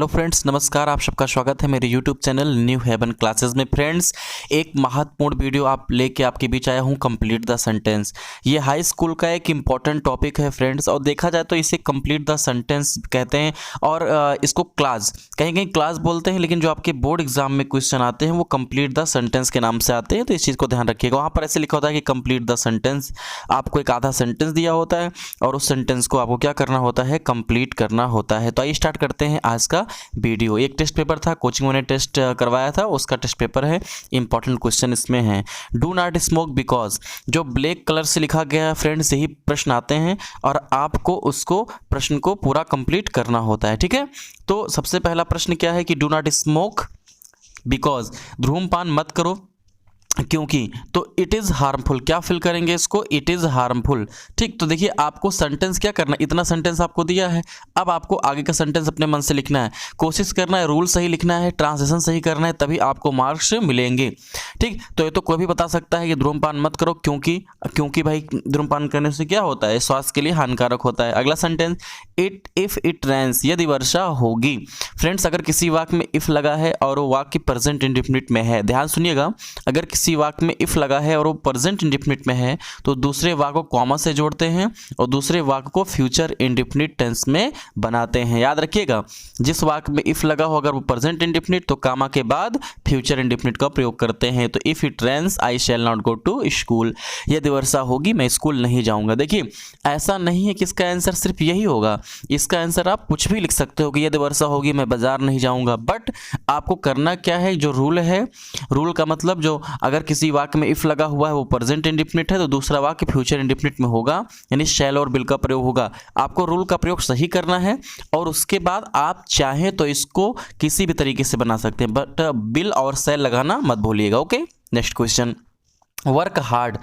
Hello friends, नमस्कार। आप सबका स्वागत है मेरे YouTube channel New Heaven Classes में। फ्रेंड्स, एक महत्वपूर्ण वीडियो लेके आपके बीच आया हूँ, कंप्लीट द सेंटेंस। ये हाई स्कूल का एक इम्पॉर्टेंट टॉपिक है फ्रेंड्स, और देखा जाए तो इसे कंप्लीट द सेंटेंस कहते हैं और इसको क्लास कहीं कहीं क्लास बोलते हैं, लेकिन जो आपके बोर्ड एग्जाम में क्वेश्चन आते हैं वो कंप्लीट द सेंटेंस के नाम से आते हैं, तो इस चीज़ को ध्यान रखिएगा। वहाँ पर ऐसे लिखा होता है कि कंप्लीट द सेंटेंस। आपको एक आधा सेंटेंस दिया होता है और उस सेंटेंस को आपको क्या करना होता है, कंप्लीट करना होता है। तो आइए स्टार्ट करते हैं आज का वीडियो। एक टेस्ट पेपर था, कोचिंग में टेस्ट करवाया था, उसका टेस्ट पेपर है। इंपॉर्टेंट क्वेश्चन इसमें है, डू नॉट स्मोक बिकॉज। जो ब्लैक कलर से लिखा गया है फ्रेंड्स, यही प्रश्न आते हैं और आपको उसको प्रश्न को पूरा कंप्लीट करना होता है। ठीक है, तो सबसे पहला प्रश्न क्या है कि डू नॉट स्मोक बिकॉज, धूम्रपान मत करो क्योंकि, तो इट इज़ हार्मफुल। क्या फिल करेंगे इसको, इट इज़ हार्मफुल। ठीक, तो देखिए आपको सेंटेंस क्या करना है, इतना सेंटेंस आपको दिया है, अब आपको आगे का सेंटेंस अपने मन से लिखना है, कोशिश करना है, रूल सही लिखना है, ट्रांसलेशन सही करना है, तभी आपको मार्क्स मिलेंगे। ठीक, तो ये तो कोई भी बता सकता है कि धूम्रपान मत करो क्योंकि भाई धूम्रपान करने से क्या होता है, स्वास्थ्य के लिए हानिकारक होता है। अगला सेंटेंस, इफ इट रेन्स, यदि वर्षा होगी। फ्रेंड्स, अगर किसी वाक्य में इफ लगा है और वो वाक्य प्रेजेंट इंडेफिनिट में है, ध्यान सुनिएगा, अगर किसी वाक्य में इफ लगा है और वो प्रेजेंट इंडेफिनिट में है तो दूसरे वाक्य को कॉमा से जोड़ते हैं और दूसरे वाक्य को फ्यूचर इंडेफिनिट टेंस में बनाते हैं। याद रखिएगा, जिस वाक्य में इफ लगा हो अगर वो प्रेजेंट इंडेफिनिट तो कॉमा के बाद फ्यूचर इंडेफिनिट का प्रयोग करते हैं। तो if it rains I shall not go to school, यदि वर्षा होगी मैं स्कूल नहीं जाऊंगा। देखिए ऐसा नहीं है कि इसका आंसर सिर्फ यही होगा, इसका आंसर आप कुछ भी लिख सकते हो कि यदि वर्षा होगी मैं बाजार नहीं जाऊंगा, बट आपको करना क्या है, जो रूल है, रूल का मतलब जो अगर किसी वाक्य में इफ लगा हुआ है वो प्रेजेंट इंडेफिनिट है तो दूसरा वाक्य फ्यूचर इंडेफिनिट में होगा, यानी शैल और विल का प्रयोग होगा। आपको रूल का प्रयोग सही करना है और उसके बाद आप चाहें तो इसको किसी भी तरीके से बना सकते हैं, बट विल और शैल लगाना मत भूलिएगा। Okay, next question, work hard,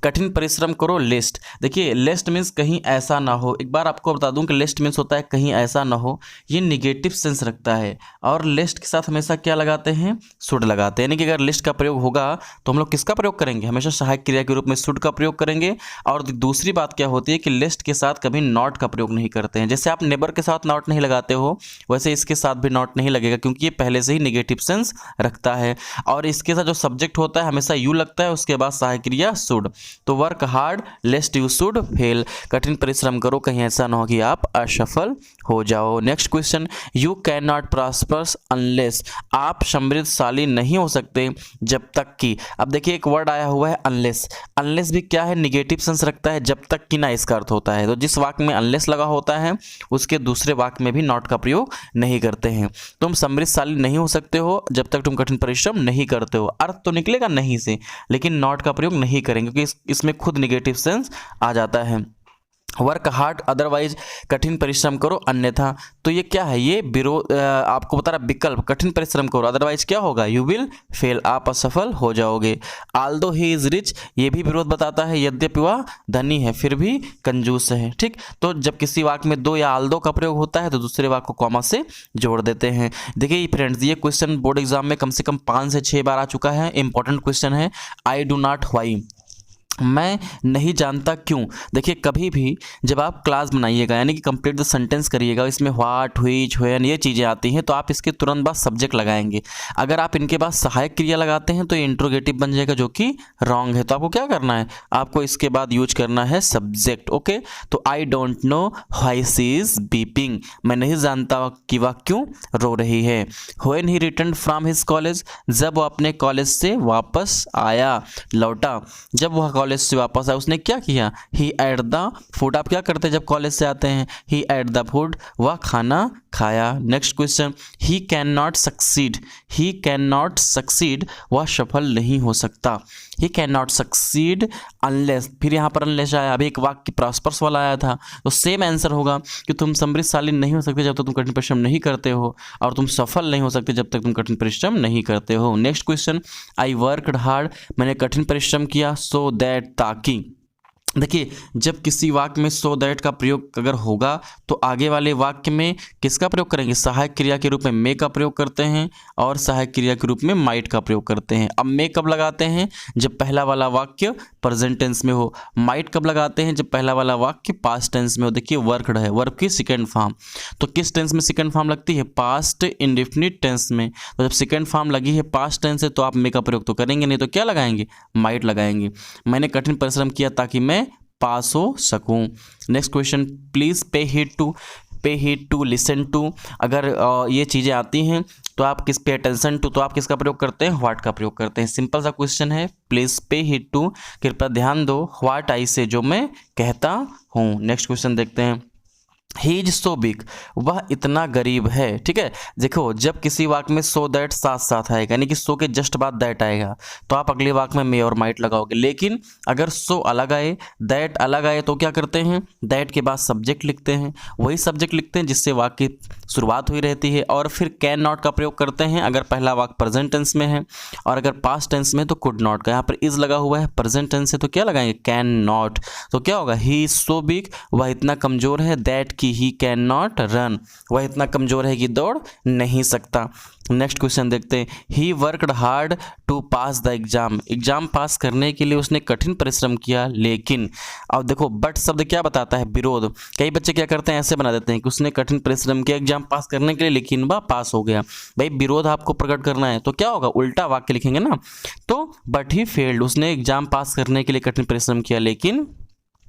कठिन परिश्रम करो। लिस्ट, देखिए लिस्ट मीन्स कहीं ऐसा ना हो। एक बार आपको बता दूं कि लिस्ट मीन्स होता है कहीं ऐसा ना हो, ये निगेटिव सेंस रखता है और लिस्ट के साथ हमेशा क्या लगाते हैं, शुड लगाते हैं। यानी कि अगर लिस्ट का प्रयोग होगा तो हम लोग किसका प्रयोग करेंगे, हमेशा सहायक क्रिया के रूप में शुड का प्रयोग करेंगे। और दूसरी बात क्या होती है कि लिस्ट के साथ कभी नॉट का प्रयोग नहीं करते हैं। जैसे आप नेबर के साथ नॉट नहीं लगाते हो, वैसे इसके साथ भी नॉट नहीं लगेगा क्योंकि ये पहले से ही निगेटिव सेंस रखता है। और इसके साथ जो सब्जेक्ट होता है हमेशा यू लगता है, उसके बाद सहायक क्रिया शुड। तो work hard लेस्ट you should fail, कठिन परिश्रम करो कहीं ऐसा ना हो कि आप असफल हो जाओ। Next question, you can not prosper unless, आप समृद्धशाली नहीं हो सकते जब तक कि, अब देखिए एक वर्ड आया हुआ है अनलेस, अनलेस भी क्या है, निगेटिव सेंस रखता है, जब तक कि ना इसका अर्थ होता है। तो जिस वाक्य में अनलेस लगा होता है उसके दूसरे वाक्य में भी नॉट का प्रयोग नहीं करते हैं। तुम समृद्धशाली नहीं हो सकते हो जब तक तुम कठिन परिश्रम नहीं करते हो, अर्थ तो निकलेगा नहीं से, लेकिन नॉट का प्रयोग नहीं करेंगे क्योंकि इसमें खुद निगेटिव सेंस आ जाता है। वर्क हार्ड अदरवाइज, कठिन परिश्रम करो अन्यथा, तो ये क्या है, ये विरोध आपको बता रहा विकल्प, कठिन परिश्रम करो अदरवाइज क्या होगा, यू विल फेल, आप असफल हो जाओगे। आल्दो ही इज रिच, ये भी विरोध बताता है, यद्यपि वह धनी है फिर भी कंजूस है। ठीक, तो जब किसी वाक्य में दो या आल्दो का प्रयोग होता है तो दूसरे वाक्य को कॉमा से जोड़ देते हैं। देखिए फ्रेंड्स, ये क्वेश्चन बोर्ड एग्जाम में कम से कम 5 से 6 बार आ चुका है, इंपॉर्टेंट क्वेश्चन है। आई डू नॉट व्हाई, मैं नहीं जानता क्यों। देखिए कभी भी जब आप क्लास बनाइएगा यानी कि कंप्लीट द सेंटेंस करिएगा, इसमें व्हाट, व्हिच, व्हेन ये चीज़ें आती हैं तो आप इसके तुरंत बाद सब्जेक्ट लगाएंगे। अगर आप इनके बाद सहायक क्रिया लगाते हैं तो ये इंट्रोगेटिव बन जाएगा, जो कि रॉन्ग है। तो आपको क्या करना है, आपको इसके बाद यूज करना है सब्जेक्ट। ओके, तो I don't know why she is beeping, मैं नहीं जानता कि वह क्यों रो रही है। When he return from his college, जब वो अपने कॉलेज से वापस आया, लौटा, जब वह कॉलेज से वापस आया उसने क्या किया, ही एट द फूड, आप क्या करते हैं जब कॉलेज से आते हैं, ही एट द फूड, वह खाना खाया। Next question, he can not succeed, he can not succeed, वह सफल नहीं हो सकता, he can not succeed unless, फिर यहाँ पर अनलेस आया, अभी एक वाक्य प्रॉस्पर्स वाला आया था, तो सेम आंसर होगा कि तुम समृद्धशाली नहीं हो सकते जब तक तुम कठिन परिश्रम नहीं करते हो, और तुम सफल नहीं हो सकते जब तक तुम कठिन परिश्रम नहीं करते हो। Next question, I worked hard, मैंने कठिन परिश्रम किया, सो दैट, ताकि, देखिए, जब किसी वाक्य में सो दैट का प्रयोग अगर होगा तो आगे वाले वाक्य में किसका प्रयोग करेंगे? सहायक क्रिया के रूप में मे का प्रयोग करते हैं और सहायक क्रिया के रूप में माइट का प्रयोग करते हैं। अब मे कब लगाते हैं? जब पहला वाला वाक्य प्रेजेंट टेंस में हो। माइट कब लगाते हैं? जब पहला वाला वाक्य पास्ट टेंस में हो। देखिए वर्क्ड है, वर्ब की सेकेंड फॉर्म। तो किस टेंस में सेकेंड फॉर्म लगती है? पास्ट इंडेफिनिट टेंस में। तो जब सेकेंड फॉर्म लगी है पास्ट टेंस से तो आप मे का प्रयोग तो करेंगे नहीं, तो क्या लगाएंगे? माइट लगाएंगे। मैंने कठिन परिश्रम किया ताकि मैं पास हो सकूं। Next question, please pay heed to listen to. अगर ये चीज़ें आती हैं तो आप किस पे अटेंशन टू, तो आप किसका प्रयोग करते हैं? व्हाट का प्रयोग करते हैं। सिंपल सा क्वेश्चन है, प्लीज़ पे हीड टू, कृपया ध्यान दो, व्हाट आई से, जो मैं कहता हूँ। नेक्स्ट क्वेश्चन देखते हैं, ही इज सो बिग, वह इतना गरीब है। ठीक है, देखो जब किसी वाक्य में सो दैट साथ साथ आएगा, यानी कि सो के जस्ट बाद दैट आएगा, तो आप अगले वाक्य में मे और माइट लगाओगे। लेकिन अगर सो अलग आए, दैट अलग आए, तो क्या करते हैं? दैट के बाद सब्जेक्ट लिखते हैं, वही सब्जेक्ट लिखते हैं जिससे वाक्य की शुरुआत हुई रहती है। और फिर कैन नॉट का प्रयोग करते हैं अगर पहला वाक्य प्रेजेंट टेंस में है, और अगर पास्ट टेंस में तो कुड नॉट का। यहाँ पर इज लगा हुआ है प्रेजेंट टेंस से, तो क्या लगाएंगे? Can not. तो क्या होगा? ही इज सो बिग, वह इतना कमजोर है, दैट कि ही कैन नॉट रन, वह इतना कमजोर है कि दौड़ नहीं सकता। नेक्स्ट क्वेश्चन देखते हैं, he worked hard to pass the exam, exam पास करने के लिए उसने कठिन परिश्रम किया, लेकिन अब देखो बट शब्द क्या बताता है? विरोध। कई बच्चे क्या करते हैं, ऐसे बना देते हैं कि उसने कठिन परिश्रम किया एग्जाम पास करने के लिए, लेकिन वह पास हो गया। भाई विरोध आपको प्रकट करना है तो क्या होगा? उल्टा वाक्य लिखेंगे ना। तो बट ही फेल्ड, उसने एग्जाम पास करने के लिए कठिन परिश्रम किया लेकिन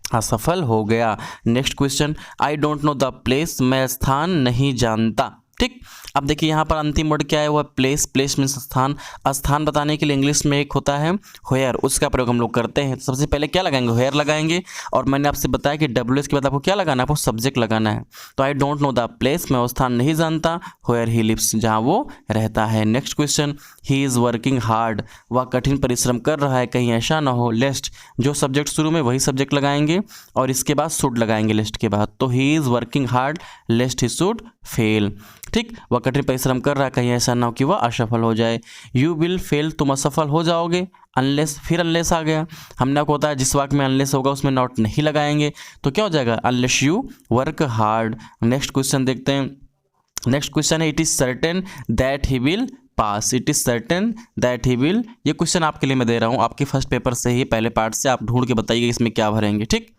असफल हो गया। Next question, I don't know the place, मैं स्थान नहीं जानता। ठीक, अब देखिए यहाँ पर अंतिम वर्ड क्या है? वह प्लेस। प्लेस मीन्स स्थान। स्थान बताने के लिए इंग्लिश में एक होता है व्हेयर, उसका प्रयोग हम लोग करते हैं। तो सबसे पहले क्या लगाएंगे? व्हेयर लगाएंगे। और मैंने आपसे बताया कि डब्ल्यू के बाद आपको क्या लगाना है? आपको सब्जेक्ट लगाना है। तो I don't know the place, मैं वो स्थान नहीं जानता, व्हेयर ही लिव्स, जहाँ वो रहता है। Next question, he is working hard, वह कठिन परिश्रम कर रहा है, कहीं ऐसा ना हो। लेस्ट, जो सब्जेक्ट शुरू में वही सब्जेक्ट लगाएंगे और इसके बाद शुड लगाएंगे लिस्ट के बाद। तो he is working hard, lest he should fail. ठीक, वह कठिन परिश्रम कर रहा है, कहीं ऐसा ना हो कि वह असफल हो जाए। यू विल फेल, तुम असफल हो जाओगे। अनलेस, फिर अनलेस आ गया। हमने आपको बताया जिस वाक्य में अनलेस होगा उसमें नॉट नहीं लगाएंगे, तो क्या हो जाएगा? Unless you work hard. Next question देखते हैं। नेक्स्ट क्वेश्चन है, it is certain that he will pass, it is certain that he will. ये क्वेश्चन आपके लिए मैं दे रहा हूँ, आपके फर्स्ट पेपर से ही, पहले पार्ट से। आप ढूंढ के बताइए इसमें क्या भरेंगे। ठीक,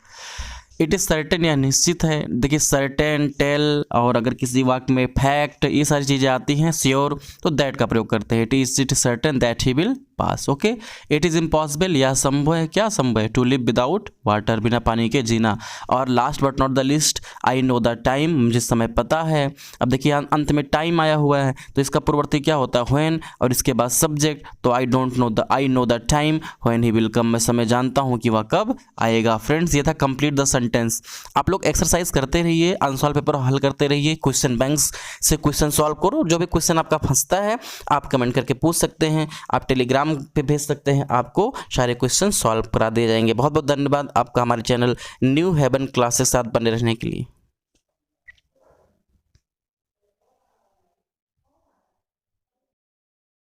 इट इज सर्टेन या निश्चित है। देखिए सर्टेन, टेल, और अगर किसी वाक्य में फैक्ट, ये सारी चीज़ें आती हैं। श्योर, तो दैट का प्रयोग करते हैं। It is certain that he will pass. Okay, it is impossible, यह संभव है, क्या संभव है? टू लिव विदाउट वाटर, बिना पानी के जीना। और last but not the list, I know the time, मुझे समय पता है। अब देखिए अंत में टाइम आया हुआ है, तो इसका पूर्ववर्ती क्या होता है? व्हेन, और इसके बाद सब्जेक्ट। तो I know the time when he will come, मैं समय जानता हूँ कि वह कब आएगा। फ्रेंड्स, ये था कंप्लीट द सेंटेंस। आप लोग एक्सरसाइज करते रहिए, अनसॉल्व पेपर हल करते रहिए, क्वेश्चन बैंक्स से क्वेश्चन सॉल्व करो। जो भी क्वेश्चन आपका फंसता है आप कमेंट करके पूछ सकते हैं, आप टेलीग्राम पे भेज सकते हैं, आपको सारे क्वेश्चन सॉल्व करा दिए जाएंगे। बहुत बहुत धन्यवाद आपका हमारे चैनल न्यू हेवन क्लासेस के साथ बने रहने के लिए।